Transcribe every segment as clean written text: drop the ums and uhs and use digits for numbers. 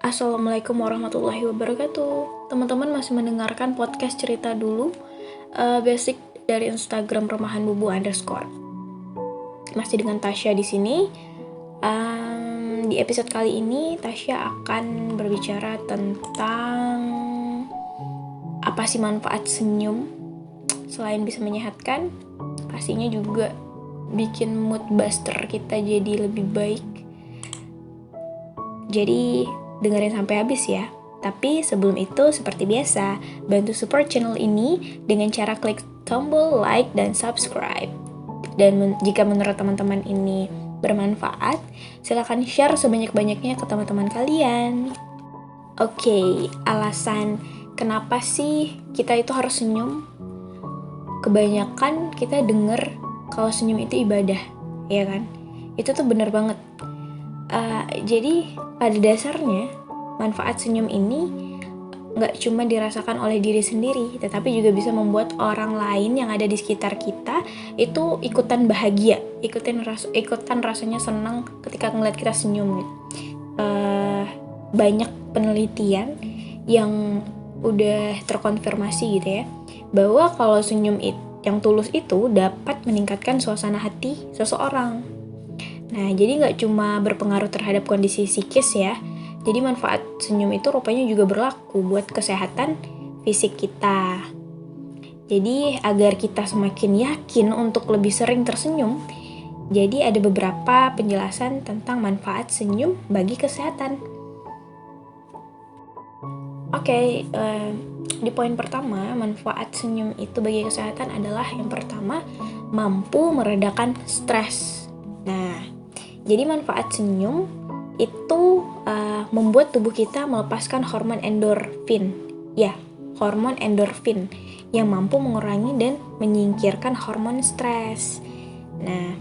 Assalamualaikum warahmatullahi wabarakatuh. Teman-teman masih mendengarkan podcast cerita dulu, basic dari Instagram Remahan Bubu _ Masih dengan Tasya di sini. Di episode kali ini Tasya akan berbicara tentang apa sih manfaat senyum. Selain bisa menyehatkan, pastinya juga bikin mood booster kita jadi lebih baik. Jadi dengerin sampai habis ya. Tapi sebelum itu, seperti biasa, bantu support channel ini dengan cara klik tombol like dan subscribe. Dan jika menurut teman-teman ini bermanfaat, silakan share sebanyak-banyaknya ke teman-teman kalian. Oke, alasan kenapa sih kita itu harus senyum? Kebanyakan kita denger kalau senyum itu ibadah, ya kan? Itu tuh bener banget. Jadi pada dasarnya manfaat senyum ini gak cuma dirasakan oleh diri sendiri, tetapi juga bisa membuat orang lain yang ada di sekitar kita itu ikutan bahagia, ikutan rasanya senang ketika ngeliat kita senyum gitu. Banyak penelitian yang udah terkonfirmasi gitu ya, bahwa kalau senyum yang tulus itu dapat meningkatkan suasana hati seseorang. Nah, jadi nggak cuma berpengaruh terhadap kondisi psikis ya. Jadi manfaat senyum itu rupanya juga berlaku buat kesehatan fisik kita. Jadi agar kita semakin yakin untuk lebih sering tersenyum, jadi ada beberapa penjelasan tentang manfaat senyum bagi kesehatan. Oke, di poin pertama, manfaat senyum itu bagi kesehatan adalah yang pertama, mampu meredakan stres. Nah, jadi manfaat senyum itu membuat tubuh kita melepaskan hormon endorfin. Ya, hormon endorfin yang mampu mengurangi dan menyingkirkan hormon stres. Nah,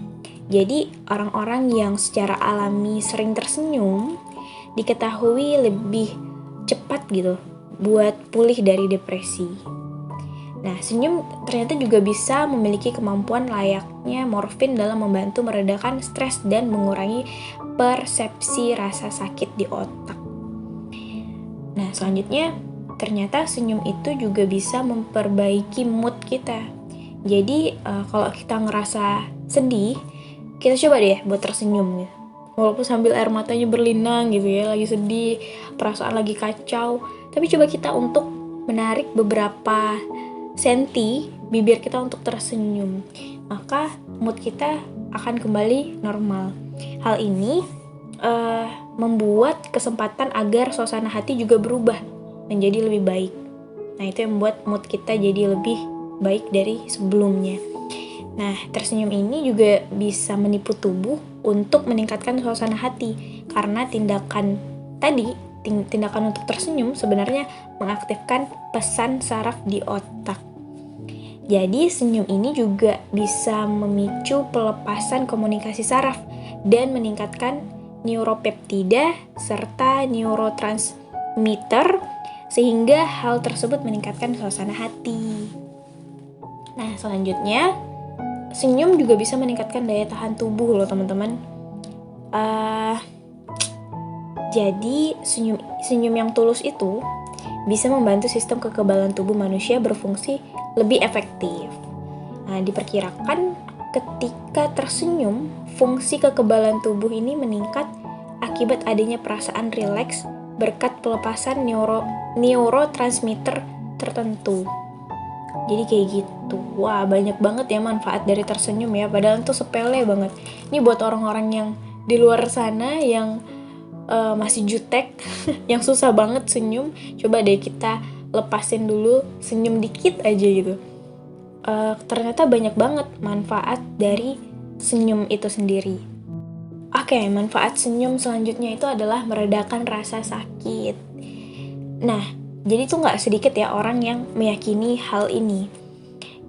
jadi orang-orang yang secara alami sering tersenyum diketahui lebih cepat gitu buat pulih dari depresi. Nah, senyum ternyata juga bisa memiliki kemampuan layaknya morfin dalam membantu meredakan stres dan mengurangi persepsi rasa sakit di otak. Nah, selanjutnya ternyata senyum itu juga bisa memperbaiki mood kita. Jadi, kalau kita ngerasa sedih, kita coba deh buat tersenyum gitu. Walaupun sambil air matanya berlinang gitu ya, lagi sedih, perasaan lagi kacau, tapi coba kita untuk menarik beberapa senti bibir kita untuk tersenyum, maka mood kita akan kembali normal. Hal ini membuat kesempatan agar suasana hati juga berubah menjadi lebih baik. Nah, itu yang membuat mood kita jadi lebih baik dari sebelumnya. Nah, tersenyum ini juga bisa menipu tubuh untuk meningkatkan suasana hati, karena tindakan untuk tersenyum sebenarnya mengaktifkan pesan saraf di otak. Jadi senyum ini juga bisa memicu pelepasan komunikasi saraf dan meningkatkan neuropeptida serta neurotransmitter, sehingga hal tersebut meningkatkan suasana hati. Nah, selanjutnya senyum juga bisa meningkatkan daya tahan tubuh loh teman-teman. Jadi senyum yang tulus itu bisa membantu sistem kekebalan tubuh manusia berfungsi lebih efektif. Nah, diperkirakan ketika tersenyum, fungsi kekebalan tubuh ini meningkat akibat adanya perasaan rileks berkat pelepasan neurotransmitter tertentu. Jadi kayak gitu. Wah, banyak banget ya manfaat dari tersenyum ya, padahal itu sepele banget. Ini buat orang-orang yang di luar sana yang masih jutek, yang susah banget senyum, coba deh kita lepasin dulu, senyum dikit aja gitu. Ternyata banyak banget manfaat dari senyum itu sendiri. Oke, manfaat senyum selanjutnya itu adalah meredakan rasa sakit. Nah, jadi tuh gak sedikit ya orang yang meyakini hal ini.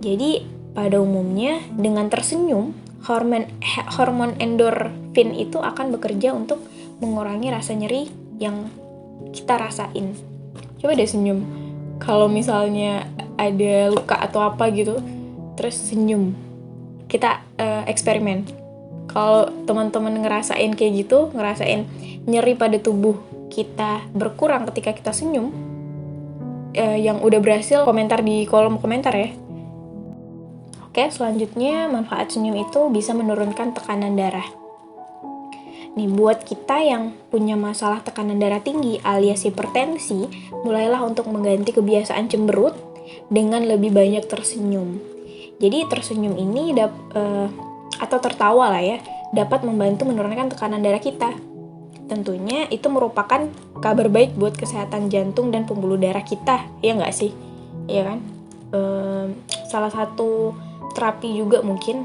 Jadi pada umumnya dengan tersenyum, hormon endorfin itu akan bekerja untuk mengurangi rasa nyeri yang kita rasain. Coba deh senyum. Kalau misalnya ada luka atau apa gitu, terus senyum. Kita eksperimen. Kalau teman-teman ngerasain kayak gitu, ngerasain nyeri pada tubuh kita berkurang ketika kita senyum, yang udah berhasil komentar di kolom komentar ya. Oke, selanjutnya manfaat senyum itu bisa menurunkan tekanan darah. Nih, buat kita yang punya masalah tekanan darah tinggi alias hipertensi, mulailah untuk mengganti kebiasaan cemberut dengan lebih banyak tersenyum. Jadi tersenyum ini atau tertawa lah ya, dapat membantu menurunkan tekanan darah kita. Tentunya itu merupakan kabar baik buat kesehatan jantung dan pembuluh darah kita, ya nggak sih? Iya kan? Salah satu terapi juga mungkin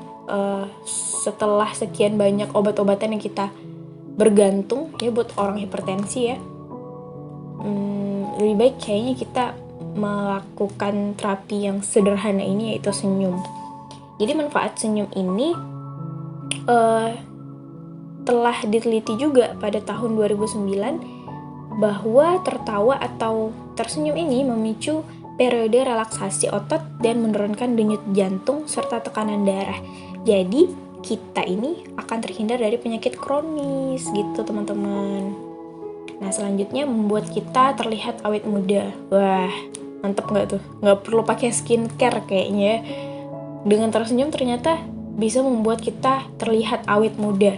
setelah sekian banyak obat-obatan yang kita bergantung ya buat orang hipertensi ya, lebih baik kayaknya kita melakukan terapi yang sederhana ini, yaitu senyum. Jadi manfaat senyum ini telah diteliti juga pada tahun 2009 bahwa tertawa atau tersenyum ini memicu periode relaksasi otot dan menurunkan denyut jantung serta tekanan darah. Jadi kita ini akan terhindar dari penyakit kronis gitu teman-teman. Nah selanjutnya membuat kita terlihat awet muda. Wah mantep nggak tuh? Nggak perlu pakai skincare kayaknya. Dengan tersenyum ternyata bisa membuat kita terlihat awet muda.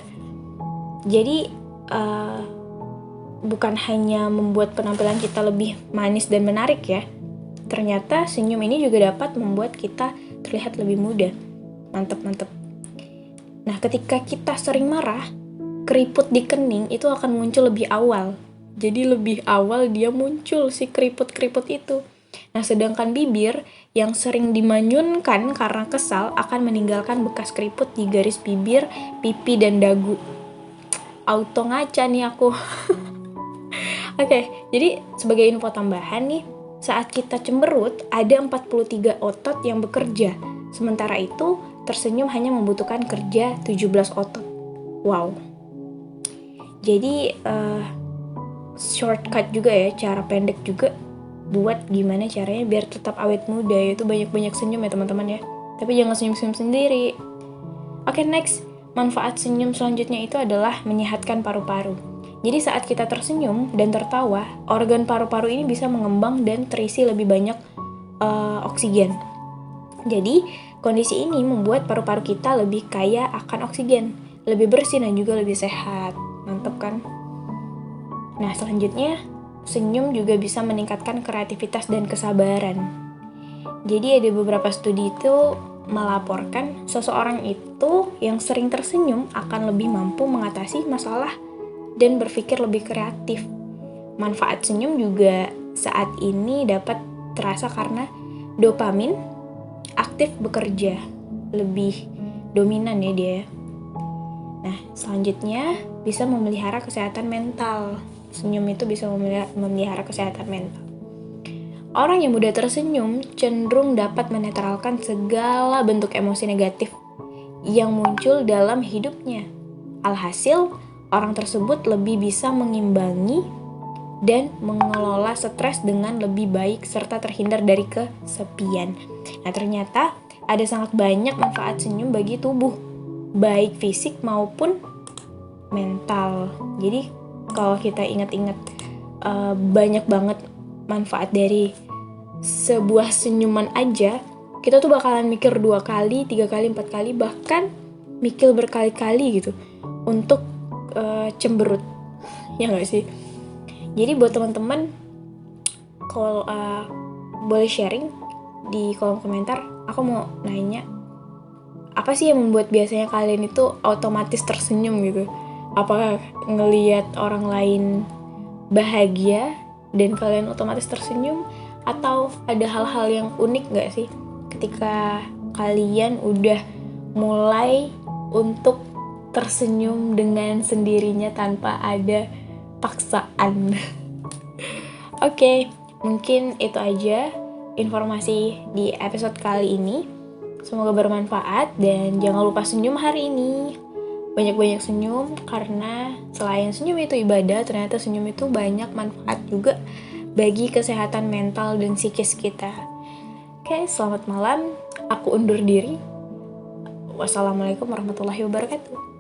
Jadi bukan hanya membuat penampilan kita lebih manis dan menarik ya. Ternyata senyum ini juga dapat membuat kita terlihat lebih muda. Mantep. Nah, ketika kita sering marah, keriput di kening itu akan muncul lebih awal. Jadi lebih awal dia muncul si keriput-keriput itu. Nah, sedangkan bibir yang sering dimanyunkan karena kesal akan meninggalkan bekas keriput di garis bibir, pipi, dan dagu. Auto ngaca nih aku. Oke, jadi sebagai info tambahan nih, saat kita cemberut, ada 43 otot yang bekerja. Sementara itu, tersenyum hanya membutuhkan kerja 17 otot. Wow. Jadi, shortcut juga ya, cara pendek juga buat gimana caranya biar tetap awet muda, yaitu banyak-banyak senyum ya teman-teman ya. Tapi jangan senyum-senyum sendiri. Oke, next. Manfaat senyum selanjutnya itu adalah menyehatkan paru-paru. Jadi saat kita tersenyum dan tertawa, organ paru-paru ini bisa mengembang dan terisi lebih banyak oksigen. Jadi, kondisi ini membuat paru-paru kita lebih kaya akan oksigen, lebih bersih dan juga lebih sehat. Mantap kan? Nah, selanjutnya, senyum juga bisa meningkatkan kreativitas dan kesabaran. Jadi ada beberapa studi itu melaporkan seseorang itu yang sering tersenyum akan lebih mampu mengatasi masalah dan berpikir lebih kreatif. Manfaat senyum juga saat ini dapat terasa karena dopamin aktif bekerja lebih dominan ya dia. Nah, selanjutnya bisa memelihara kesehatan mental. Senyum itu bisa memelihara kesehatan mental. Orang yang mudah tersenyum cenderung dapat menetralkan segala bentuk emosi negatif yang muncul dalam hidupnya. Alhasil, orang tersebut lebih bisa mengimbangi dan mengelola stres dengan lebih baik serta terhindar dari kesepian. Nah, ternyata ada sangat banyak manfaat senyum bagi tubuh, baik fisik maupun mental. Jadi, kalau kita ingat-ingat banyak banget manfaat dari sebuah senyuman aja, kita tuh bakalan mikir 2 kali, 3 kali, 4 kali, bahkan mikir berkali-kali gitu untuk cemberut. Ya gak sih? Jadi buat teman-teman, kalau boleh sharing di kolom komentar, aku mau nanya, apa sih yang membuat biasanya kalian itu otomatis tersenyum gitu? Apakah ngelihat orang lain bahagia dan kalian otomatis tersenyum? Atau ada hal-hal yang unik gak sih ketika kalian udah mulai untuk tersenyum dengan sendirinya tanpa ada paksaan? Oke, mungkin itu aja informasi di episode kali ini. Semoga bermanfaat dan jangan lupa senyum hari ini. Banyak-banyak senyum, karena selain senyum itu ibadah, ternyata senyum itu banyak manfaat juga bagi kesehatan mental dan psikis kita. Oke, selamat malam. Aku undur diri. Wassalamualaikum warahmatullahi wabarakatuh.